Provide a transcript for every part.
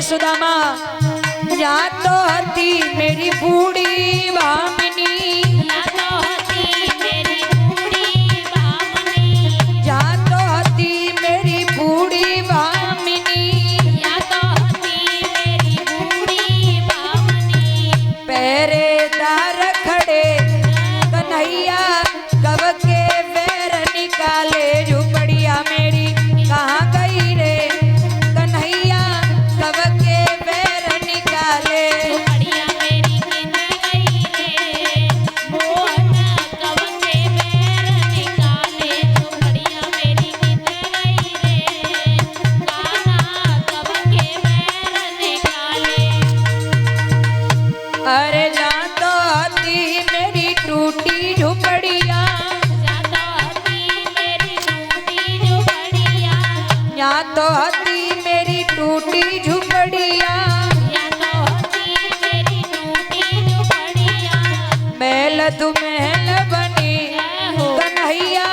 सुदामा या तो हती मेरी बूढ़ी भामिनी, या तो हती मेरी बूढ़ी भामिनी, या तो हती मेरी बूढ़ी भामिनी, या तो हती मेरी बूढ़ी भामिनी। पहरेदार खड़े कन्हैया कब के पैर निकाले, झुपड़िया मेरी कहाँ गई रे कन्हैया कब के पैर निकाले, झुपड़िया मेरी किधर गई रे मोहन कब के पैर निकाले, झुपड़िया मेरी किधर गई रे कान्हा कब के पैर निकाले। अरे जा तो हती मेरी टूटी झुपड़िया, या तो हती मेरी टूटी झुपड़िया, या तो हती मेरी टूटी झुपड़िया। महल तू महल बनी कन्हैया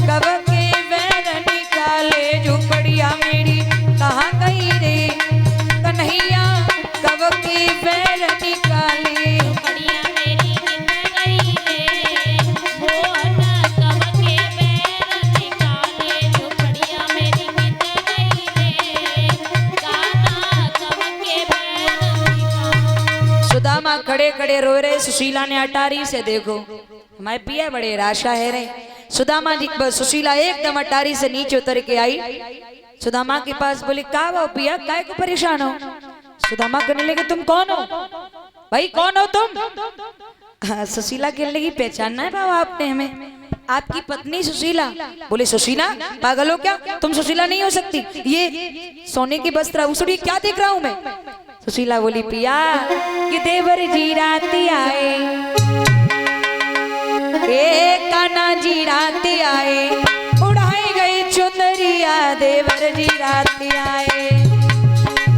कब के पैर निकाले, झुपड़िया मेरी कहाँ गई रे कन्हैया कब के पैर निकाले, झुपड़िया मेरी किधर गई रे मोहन कब के पैर निकाले, झुपड़िया मेरी किधर गई रे कान्हा कब के पैर निकाले। सुदामा खड़े खड़े रो रहे। सुशीला ने अटारी से देखो हमारे पिया बड़े राशा है रे। सुदामा जी सुशीला एकदम अटारी से नीचे उतर के आई। सुदामा के पास बोले का वो पिया काय को परेशान हो। सुदामा कहने लगे तुम कौन हो भाई, कौन हो तुम। सुशीला कहने लगी पहचानना है बाबा आपने हमें, आपकी पत्नी सुशीला। बोले सुशीला पागल हो क्या, तुम सुशीला नहीं हो सकती, ये सोने की वस्त्र उसड़ी क्या देख रहा हूं मैं। सुशीला बोली पिया कि देवर जी राती आए, ए कान्हा जी राती आए, उड़ाई गई चुनरिया देवर जी राती आए,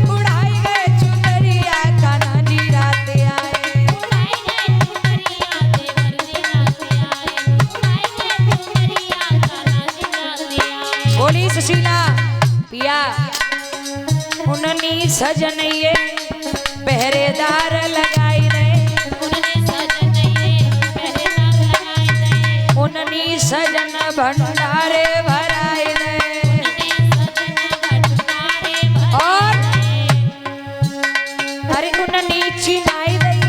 उड़ाई गए चुनरिया कान्हा जी राती आए, उड़ाई गए चुनरिया देवर जी राती आए, उड़ाई गए चुनरिया कान्हा जी राती आए। बोली सुशीला पिया उन्नी सजन ये पहरेदार लगाई रे, उन्नी सजन ये पहरेदार लगाई रे, उन्नी सजन भंडारे भराई रे, उन्नी सजन भंडारे भराई रे। अरे उन्नी चिनाई दई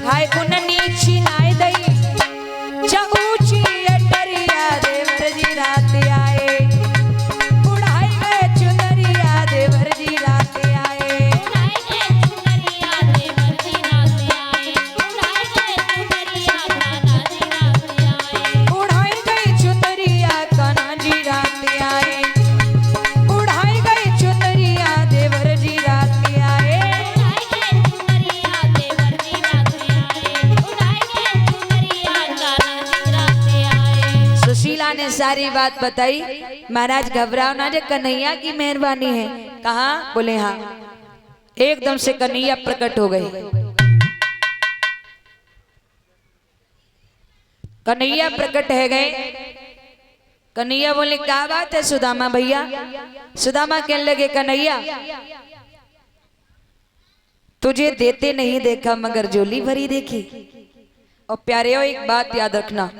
हाय उन्नी चिनाई दई जा ऊंची अटरिया देवर जी रात आए, उड़ाई गए चुनरिया देवर जी रात आए, उड़ाई गए चुनरिया देवर जी रात आए, उड़ाई गए चुनरिया कान्हा जी रात आए, उड़ाई गई चुनरिया कान्हा जी रात आए, उड़ाई गई चुनरिया देवर जी रात आए, उड़ाई गए चुनरिया देवर जी रात आए, उड़ाई गए चुनरिया कान्हा जी रात आए। सुशीला ने सारी बात बताई। महाराज घबराओ ना, जो कन्हैया की मेहरबानी है। कहा बोले हाँ। एकदम से कन्हैया प्रकट हो गए। कन्हैया प्रकट है गए। कन्हैया बोले क्या बात है सुदामा भैया। सुदामा कहने लगे कन्हैया तुझे देते नहीं देखा मगर झोली भरी देखी। और प्यारे हो एक बात याद रखना,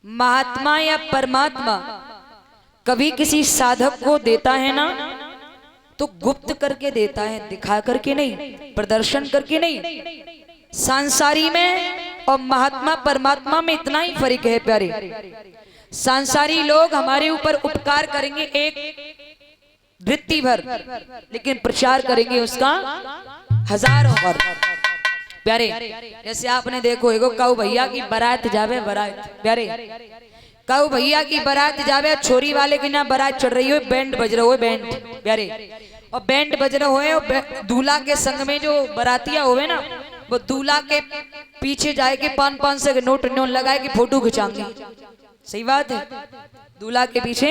महात्मा या परमात्मा कभी किसी साधक को देता है ना तो गुप्त करके देता है, दिखा करके नहीं, प्रदर्शन करके नहीं। सांसारी में और महात्मा परमात्मा में इतना ही फर्क है प्यारे। सांसारी लोग हमारे ऊपर उपकार करेंगे एक वृत्ति भर, लेकिन प्रचार करेंगे उसका हजारों बार प्यारे। जैसे आपने देखो एगो काऊ भैया की बारात जावे, बारात प्यारे काऊ भैया की बारात जावे, छोरी वाले की ना बारात चढ़ रही हो, बैंड बज रहा हो, बैंड प्यारे, और बैंड बज रहा हो, दूल्हा के संग में जो बारातिया होवे ना वो दूल्हा के पीछे जाए के 500 के नोट लगाए के फोटो खिंचाएंगे। सही बात है, दूल्हा के पीछे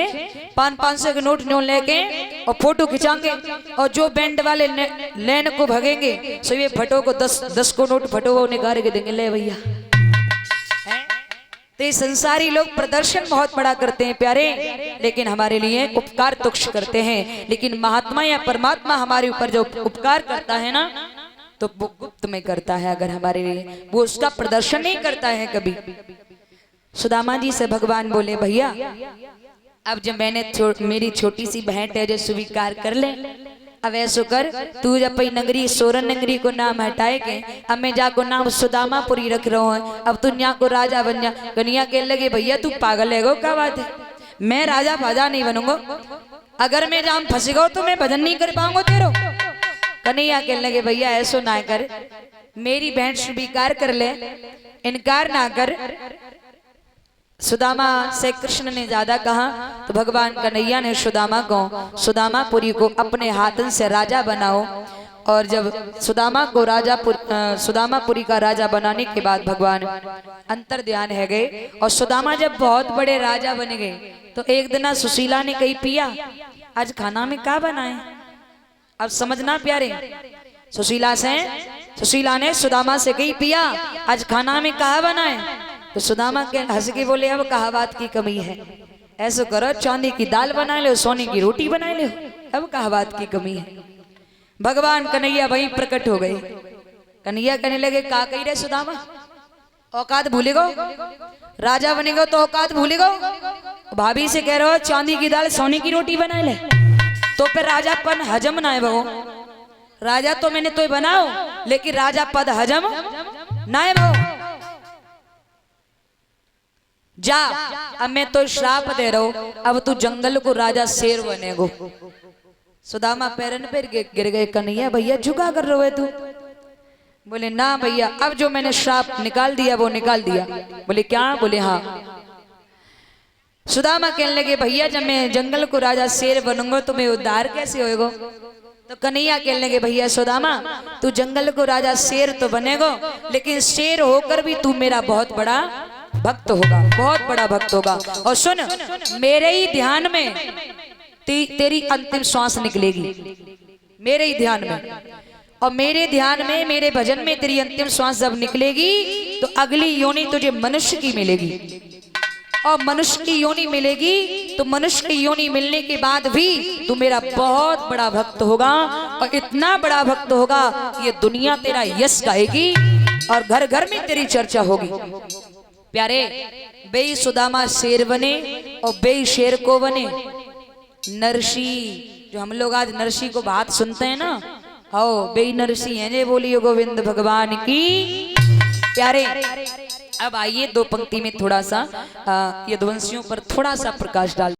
500 के नोट लेके और फोटो खिंचाएंगे, और जो बैंड वाले लेन को भगेंगे सो ये फटो को 10 को नोट फटो को निकाल के देंगे, ले भैया। तो ये संसारी लोग प्रदर्शन बहुत बड़ा करते हैं प्यारे, लेकिन हमारे लिए उपकार तुक्ष करते हैं। लेकिन महात्मा या परमात्मा हमारे ऊपर जो उपकार करता है ना, तो वो गुप्त में करता है। अगर हमारे लिए वो उसका प्रदर्शन नहीं करता है कभी। सुदामा जी से भगवान बोले, भैया अब जब मैंने मेरी छोटी सी भेंट है जो स्वीकार कर ले, अब ऐसो कर तू जब नगरी सोरन नगरी को नाम हटाए के, अब मैं जाको नाम सुदामापुरी रख रहा हूँ, अब तू यहाँ को राजा बन जा। कन्हैया कहने लगे, भैया तू पागल है गो, क्या बात है, मैं राजा फाजा नहीं बनूंगा, अगर मैं जाम फंस गो तो मैं भजन नहीं कर पाऊंगा तेरो। कन्हैया कहने लगे, भैया ऐसो ना कर, मेरी भेंट स्वीकार कर ले, इनकार ना कर। सुदामा से कृष्ण ने ज्यादा कहा तो भगवान कन्हैया ने सुदामा को सुदामापुरी को अपने हाथन से राजा बनाओ। और जब सुदामा को सुदामापुरी का राजा बनाने के बाद भगवान अंतर ध्यान है गए। और सुदामा जब बहुत बड़े राजा बन गए तो एक दिन सुशीला ने कही, पिया आज खाना में क्या बनाए। अब समझना प्यारे, सुशीला ने सुदामा से कही, पिया आज खाना में क्या बनाए। तो सुदामा के हंस के बोले, अब कहा बात की कमी है, ऐसा करो चांदी की दाल बना ले, सोने की रोटी बना ले, अब कहा बात की कमी है। भगवान कन्हैया वहीं प्रकट हो गए। कन्हैया कहने लगे, का कही रहे सुदामा, औकात भूलेगो, राजा बनेगो तो औकात भूलेगो। भाभी से कह रहे हो चांदी की दाल सोने की रोटी बना ले, तो फिर राजापन हजम ना है बहू। राजा तो मैंने तो बनाओ, लेकिन राजा पद हजम ना है बहू। जा, अब मैं तो श्राप दे रहा हूं, अब तू जंगल को राजा शेर बनेगो। सुदामा पैरन पर गिर गए। कन्हैया, भैया झुका कर रहे तू। बोले, ना भैया, अब जो मैंने श्राप निकाल दिया वो निकाल दिया। बोले, क्या। बोले, हाँ। सुदामा कहने लगे, भैया जब मैं जंगल को राजा शेर बनूंगा तो मैं उद्धार कैसे होएगा। तो कन्हैया कहने लगे, भैया सुदामा तू जंगल को राजा शेर तो बनेगो, लेकिन शेर होकर भी तू मेरा बहुत बड़ा भक्त होगा, बहुत बड़ा भक्त होगा। और सुन, मेरे ही ध्यान में तेरी अंतिम श्वास निकलेगी, मेरे ही ध्यान में। और मेरे ध्यान में, मेरे भजन में तेरी अंतिम श्वास जब निकलेगी तो अगली योनि तुझे मनुष्य की मिलेगी। और मनुष्य की योनि मिलेगी तो मनुष्य की योनि मिलने के बाद भी तू मेरा बहुत बड़ा भक्त होगा। और इतना बड़ा भक्त होगा ये दुनिया तेरा यश गाएगी और घर घर में तेरी चर्चा होगी। प्यारे, बेई सुदामा शेर बने और बेई शेर को बने नरसी। जो हम लोग आज नरसी को बात सुनते हैं ना, आओ बेई नरसी है, जे बोलिए गोविंद भगवान की। प्यारे, अब आइए दो पंक्ति में थोड़ा सा यदुवंशियों पर थोड़ा सा प्रकाश डाल